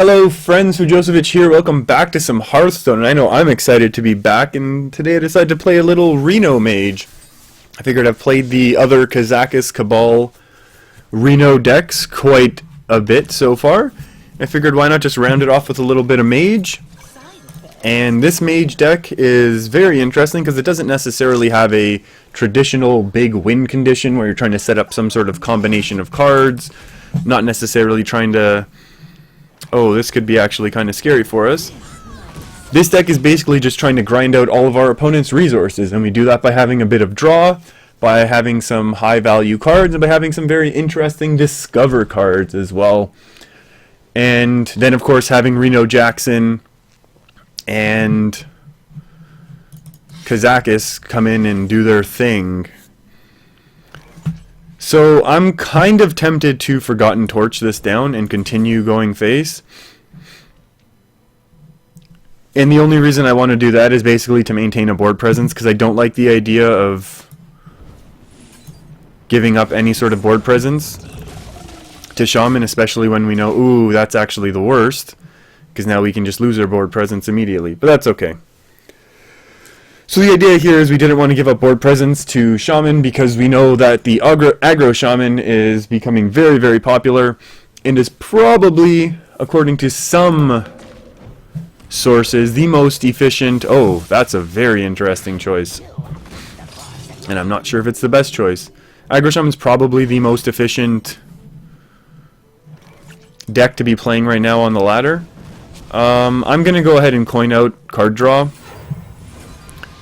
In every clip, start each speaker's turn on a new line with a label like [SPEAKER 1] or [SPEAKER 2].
[SPEAKER 1] Hello friends, Fujosevich here, welcome back to some Hearthstone, and I know I'm excited to be back, and today I decided to play a little Reno Mage. I figured I've played the other Kazakus Cabal Reno decks quite a bit so far. I figured why not just round it off with a little bit of Mage. And this Mage deck is very interesting because it doesn't necessarily have a traditional big win condition where you're trying to set up some sort of combination of cards, not necessarily trying to... Oh, this could be actually kind of scary for us. This deck is basically just trying to grind out all of our opponent's resources, and we do that by having a bit of draw, by having some high value cards, and by having some very interesting discover cards as well. And then of course having Reno Jackson and Kazakus come in and do their thing. So I'm kind of tempted to Forgotten Torch this down and continue going face. And the only reason I want to do that is basically to maintain a board presence, because I don't like the idea of giving up any sort of board presence to Shaman, especially when we know, ooh, that's actually the worst, because now we can just lose our board presence immediately. But that's okay. So the idea here is we didn't want to give up board presence to Shaman because we know that the aggro Shaman is becoming very, very popular and is probably, according to some sources, the most efficient... Oh, that's a very interesting choice. And I'm not sure if it's the best choice. Aggro Shaman is probably the most efficient deck to be playing right now on the ladder. I'm going to go ahead and coin out card draw.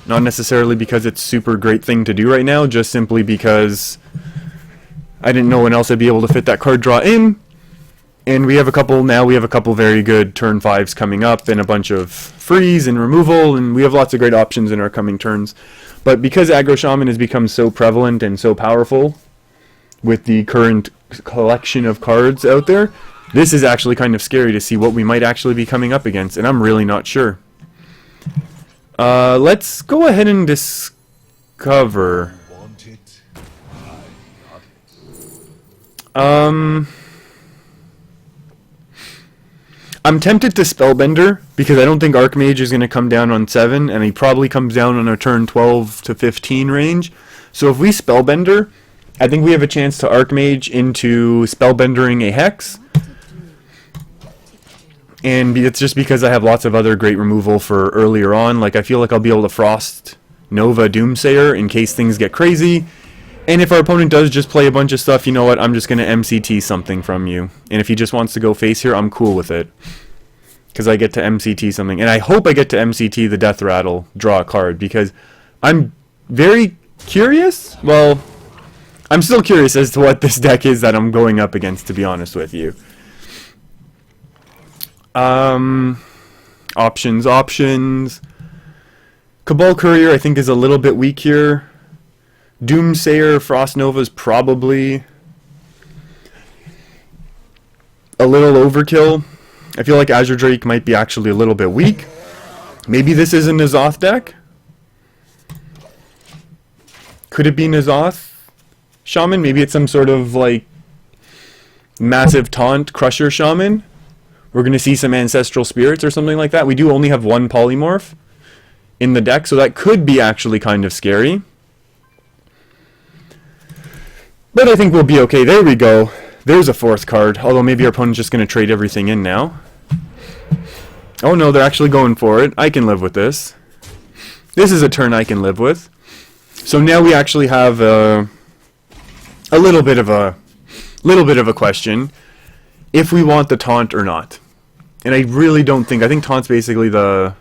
[SPEAKER 1] Not necessarily because it's a super great thing to do right now, just simply because I didn't know when else I'd be able to fit that card draw in. And we have a couple very good turn 5s coming up, and a bunch of freeze and removal, and we have lots of great options in our coming turns. But because Aggro Shaman has become so prevalent and so powerful with the current collection of cards out there, this is actually kind of scary to see what we might actually be coming up against, and I'm really not sure. Let's go ahead and discover. I'm tempted to Spellbender, because I don't think Archmage is going to come down on 7, and he probably comes down on a turn 12 to 15 range. So if we Spellbender, I think we have a chance to Archmage into Spellbendering a Hex. And it's just because I have lots of other great removal for earlier on. Like, I feel like I'll be able to Frost Nova Doomsayer in case things get crazy. And if our opponent does just play a bunch of stuff, you know what, I'm just going to MCT something from you. And if he just wants to go face here, I'm cool with it. Because I get to MCT something. And I hope I get to MCT the Death Rattle, draw a card. Because I'm very curious. Well, I'm still curious as to what this deck is that I'm going up against, to be honest with you. Options. Cabal Courier I think is a little bit weak here. Doomsayer, Frost Nova is probably a little overkill. I feel like Azure Drake might be actually a little bit weak. Maybe this is a N'Zoth deck? Could it be N'Zoth Shaman? Maybe it's some sort of like massive taunt Crusher Shaman? We're going to see some Ancestral Spirits or something like that. We do only have one Polymorph in the deck, so that could be actually kind of scary. But I think we'll be okay. There we go. There's a 4th card, although maybe our opponent's just going to trade everything in now. Oh no, they're actually going for it. I can live with this. This is a turn I can live with. So now we actually have a little bit of a question. If we want the taunt or not. And I really don't think... I think taunt's basically the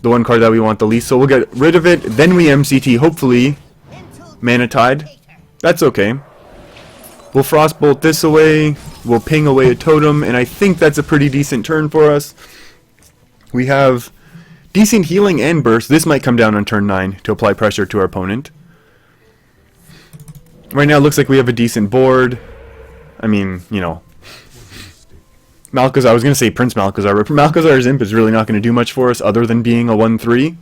[SPEAKER 1] one card that we want the least. So we'll get rid of it. Then we MCT, hopefully, Mana Tide. That's okay. We'll Frostbolt this away. We'll ping away a totem. And I think that's a pretty decent turn for us. We have decent healing and burst. This might come down on turn 9 to apply pressure to our opponent. Right now it looks like we have a decent board. I mean, you know, Malchezaar, I was going to say Prince Malchezaar, but Malchezaar's Imp is really not going to do much for us other than being a 1-3.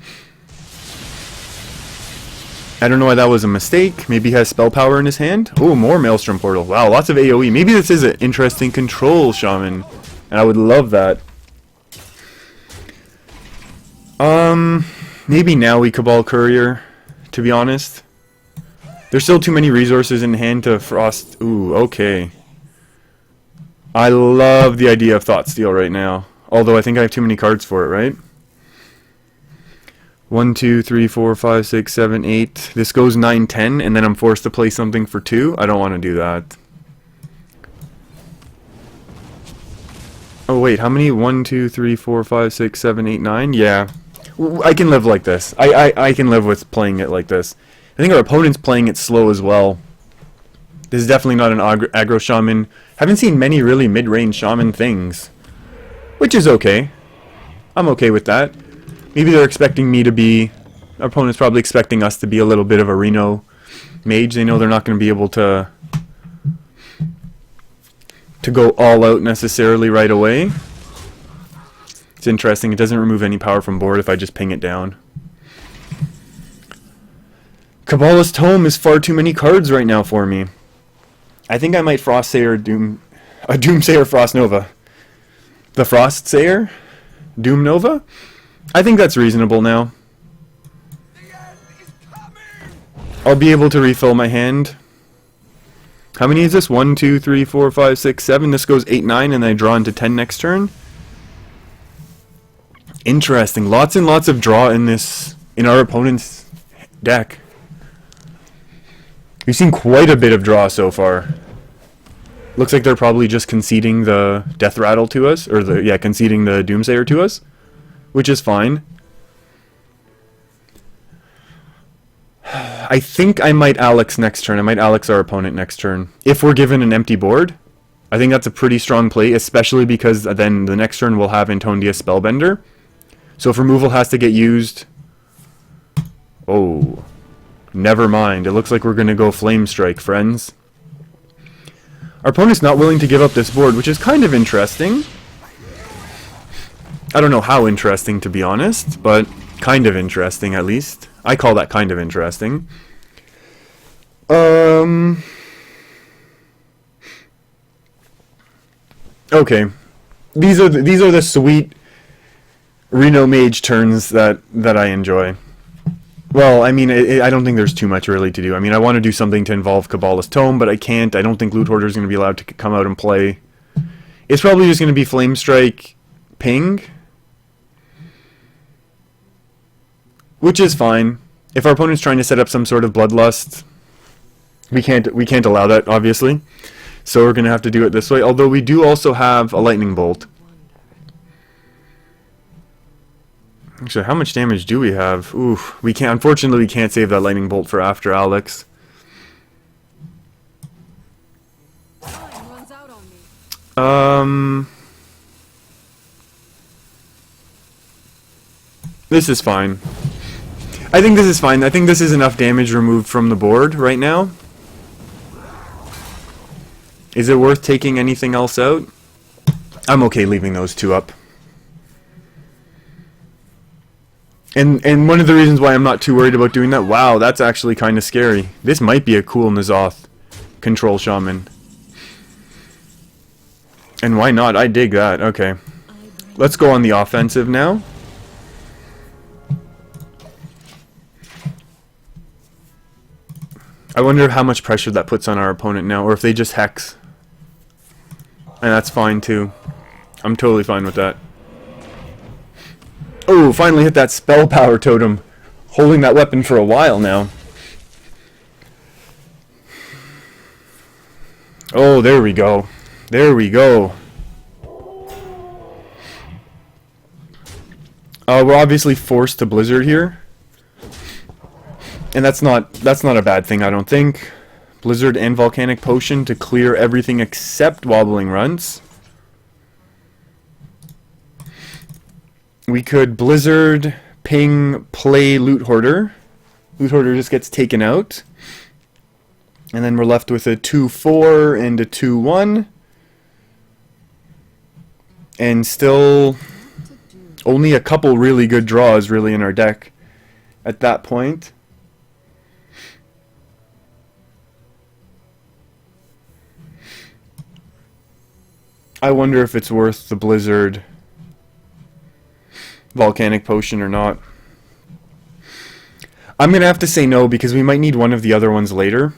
[SPEAKER 1] I don't know why that was a mistake. Maybe he has spell power in his hand. Oh, more Maelstrom Portal. Wow, lots of AoE. Maybe this is an interesting Control Shaman And I would love that. Maybe now we Cabal Courier, to be honest. There's still too many resources in hand to Frost. Ooh, okay. I love the idea of Thought Steal right now. Although I think I have too many cards for it, right? 1, 2, 3, 4, 5, 6, 7, 8. This goes 9, 10, and then I'm forced to play something for 2. I don't want to do that. Oh wait, how many? 1, 2, 3, 4, 5, 6, 7, 8, 9? Yeah. I can live like this. I can live with playing it like this. I think our opponent's playing it slow as well. This is definitely not an aggro shaman. Haven't seen many really mid-range shaman things. Which is okay. I'm okay with that. Maybe they're expecting me to be... Our opponent's probably expecting us to be a little bit of a Reno Mage. They know they're not going to be able to go all out necessarily right away. It's interesting. It doesn't remove any power from board if I just ping it down. Kabbalist Tome is far too many cards right now for me. I think I might Frostsayer Doomsayer Frost Nova. The Frostsayer Doom Nova? I think that's reasonable now. I'll be able to refill my hand. How many is this? 1, 2, 3, 4, 5, 6, 7. This goes 8, 9, and I draw into 10 next turn. Interesting. Lots and lots of draw in our opponent's deck. We've seen quite a bit of draw so far. Looks like they're probably just conceding the Death Rattle to us, or conceding the Doomsayer to us, which is fine. I think I might Alex next turn. I might Alex our opponent next turn. If we're given an empty board, I think that's a pretty strong play, especially because then the next turn we'll have Antondia Spellbender. So if removal has to get used... Oh... Never mind. It looks like we're going to go Flame Strike, friends. Our opponent's not willing to give up this board, which is kind of interesting. I don't know how interesting, to be honest, but kind of interesting, at least. I call that kind of interesting. Okay. These are the sweet Reno Mage turns that I enjoy. Well, I mean, I don't think there's too much really to do. I mean, I want to do something to involve Kabbalist Tome, but I can't. I don't think Loot Hoarder is going to be allowed to come out and play. It's probably just going to be Flame Strike, Ping, which is fine. If our opponent's trying to set up some sort of Bloodlust, we can't allow that, obviously. So we're going to have to do it this way. Although we do also have a Lightning Bolt. Actually, how much damage do we have? Oof, unfortunately we can't save that Lightning Bolt for after Alex. This is fine. I think this is fine. I think this is enough damage removed from the board right now. Is it worth taking anything else out? I'm okay leaving those two up. And one of the reasons why I'm not too worried about doing that, wow, that's actually kind of scary. This might be a cool N'Zoth Control Shaman. And why not? I dig that. Okay. Let's go on the offensive now. I wonder how much pressure that puts on our opponent now, or if they just hex. And that's fine too. I'm totally fine with that. Oh, finally hit that spell power totem. Holding that weapon for a while now. Oh, there we go. There we go. We're obviously forced to Blizzard here. And that's not a bad thing, I don't think. Blizzard and Volcanic Potion to clear everything except Wobbling Runs. We could Blizzard, Ping, play Loot Hoarder. Loot Hoarder just gets taken out. And then we're left with a 2-4 and a 2-1. And still only a couple really good draws really in our deck at that point. I wonder if it's worth the Blizzard Volcanic Potion or not. I'm going to have to say no because we might need one of the other ones later.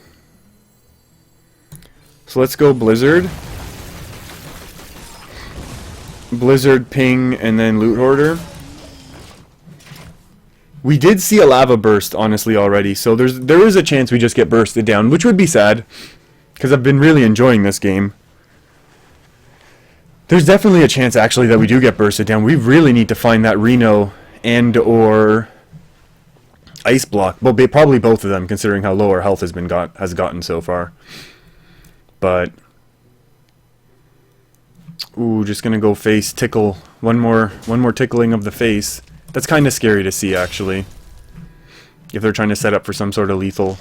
[SPEAKER 1] So let's go Blizzard. Blizzard, Ping, and then Loot Hoarder. We did see a lava burst, honestly, already, so there is a chance we just get bursted down, which would be sad, because I've been really enjoying this game. There's definitely a chance, actually, that we do get bursted down. We really need to find that Reno and or Ice Block. Well, probably both of them, considering how low our health has gotten so far. But ooh, just gonna go face tickle. One more tickling of the face. That's kind of scary to see, actually. If they're trying to set up for some sort of lethal.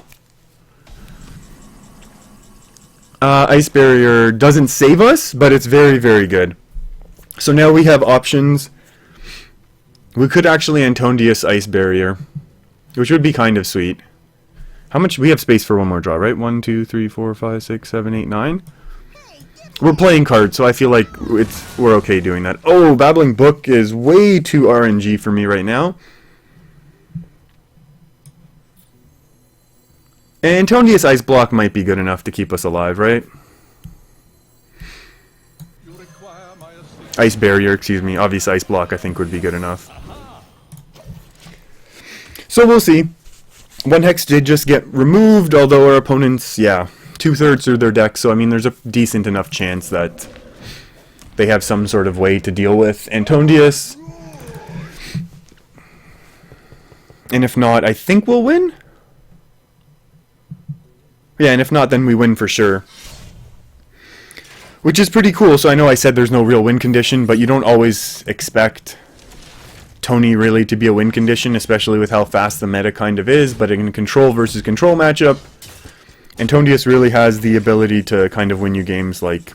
[SPEAKER 1] Ice Barrier doesn't save us, but it's very, very good. So now we have options. We could actually Antonius Ice Barrier, which would be kind of sweet. How much? We have space for one more draw, right? 1, 2, 3, 4, 5, 6, 7, 8, 9. We're playing cards, so I feel like we're okay doing that. Oh, Babbling Book is way too RNG for me right now. And Antonius Ice Block might be good enough to keep us alive, right? Ice Barrier, excuse me. Obvious Ice Block I think would be good enough. So we'll see. One Hex did just get removed, although our opponents, yeah, 2/3 through their deck, so I mean there's a decent enough chance that they have some sort of way to deal with Antonius. And if not, I think we'll win? Yeah, and if not, then we win for sure. Which is pretty cool, so I know I said there's no real win condition, but you don't always expect Tony really to be a win condition, especially with how fast the meta kind of is, but in a control versus control matchup, Antonius really has the ability to kind of win you games like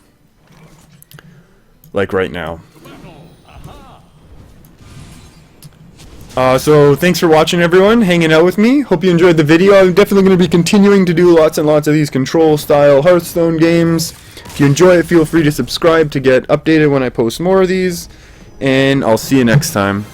[SPEAKER 1] right now. So thanks for watching, everyone, hanging out with me. Hope you enjoyed the video. I'm definitely going to be continuing to do lots and lots of these control style Hearthstone games. If you enjoy it, feel free to subscribe to get updated when I post more of these, and I'll see you next time.